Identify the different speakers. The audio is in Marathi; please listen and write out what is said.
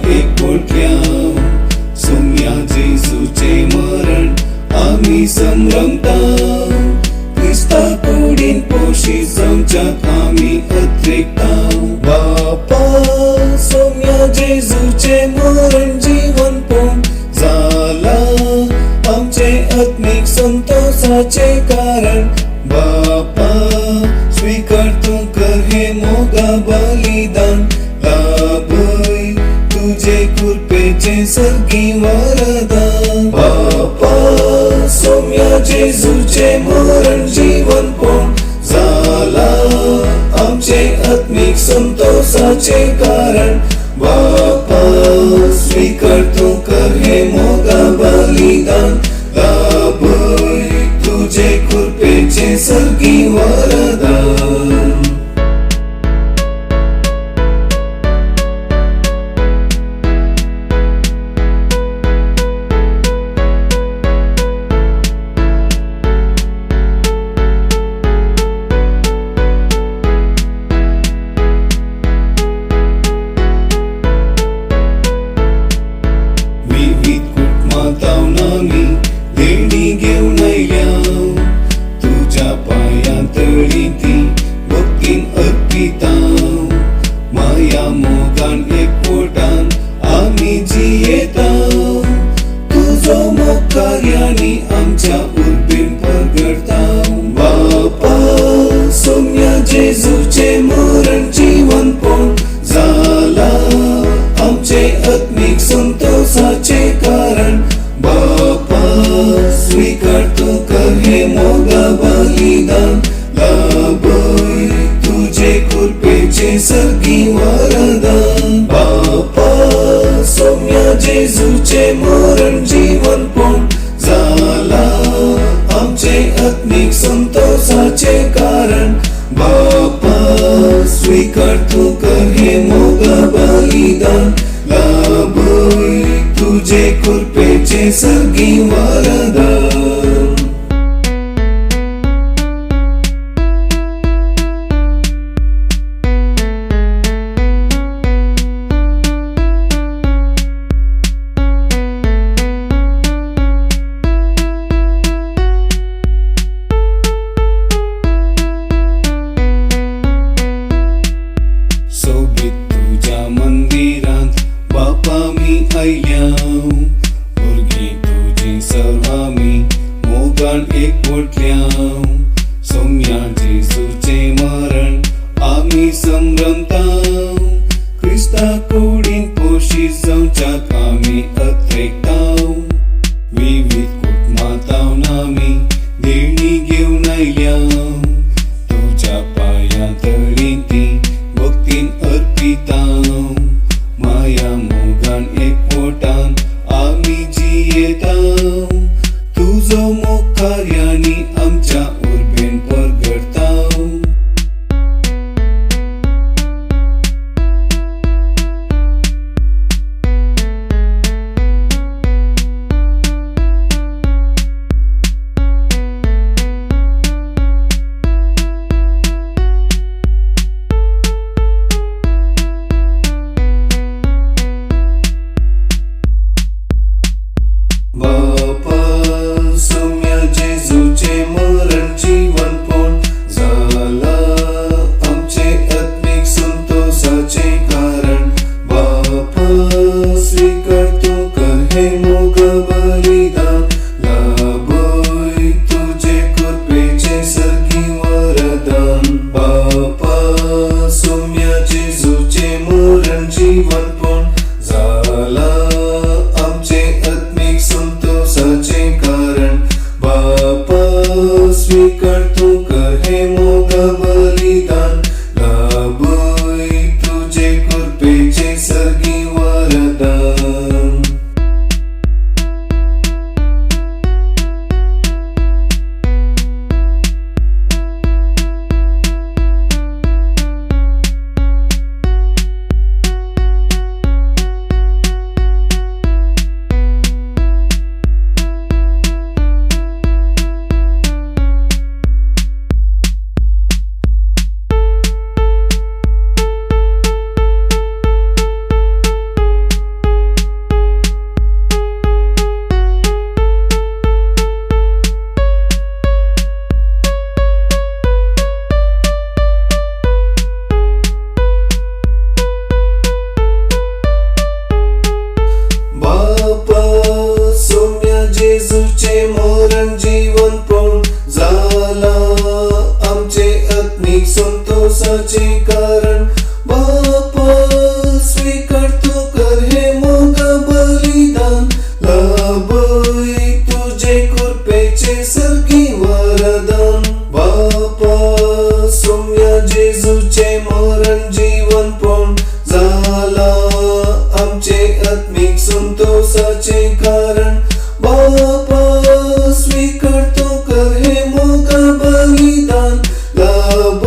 Speaker 1: एकवटल्या सोम्या जेजूचे मरण आम्ही संभ्रमता क्रिस्ता कुडीन पोशी जावच्याक आम्ही अत्रेकता बापा सोम्या जेजूचे मरण जीवन पोन जाला आमचे आत्मिक संतोषाचे कारण बापा स्वीकार तू कर हे मोगा बलिदान लाभय तुझे कृपेचे सर्गी वरदान बापा सोम्या जेजूचे मरण जीवन पोन झाला आमचे आत्मिक संतोषाचे कारण बापा स्वीकार तू कर हे मोगा बलिदान लाभय तुझे कृपेचे सर्गी वरदान देणी घेऊन आयल्या तुझ्या पायांतळी ती भक्तीन अर्पिता माया मोगान एकवटान आम्ही जियेता तुझो मोग कार्यानी आमच्या उर्बेन परगडता बापा सोम्या जेजूचे मरण जीवन पोन झाला आमचे आत्मिक संतोषाचे कारण बापा स्वीकार तू कर हे मोगा बलिदान लाभय तुझे कृपेचे सर्गी वरदान बापा सोम्या जेजूचे मरण जीवन पोन झाला आमचे आत्मिक संतोषाचे कारण बापा स्वीकार तू कर हे मोगा बलिदान लाभय तुझे कृपेचे सर्गी वरदान सोबीत तुझ्या मंदिरात बापा मी आयल्या भुरगी तुझी सर्वामी मोगान एकवटल्या सोम्या जेजूचे मरण आम्ही संभ्रमता क्रिस्ता कुडीन पोशी जावच्याक आम्ही अत्रेकता विविध कुटुंबांतावन आम्ही देणी घेऊन आयल्या तुझ्या पायांतळी ती भक्तीन अर्पिता माया मोगान एकवटान आम्ही जियेता तुझो मोग कार्यानी आमच्या उर्बेन परगडता बापा सोम्या जेजू संतोषाचे कारण बापा स्वीकारतो कर हे मोगा बलिदान लाभ तुझे कृपेचे सर्गी वरदान बापा सौम्य जेजूचे मरण जीवन पण झाला आमचे आत्मिक संतोषाचे कारण बापा स्वीकारतो कर हे मोगा बलिदान लाभ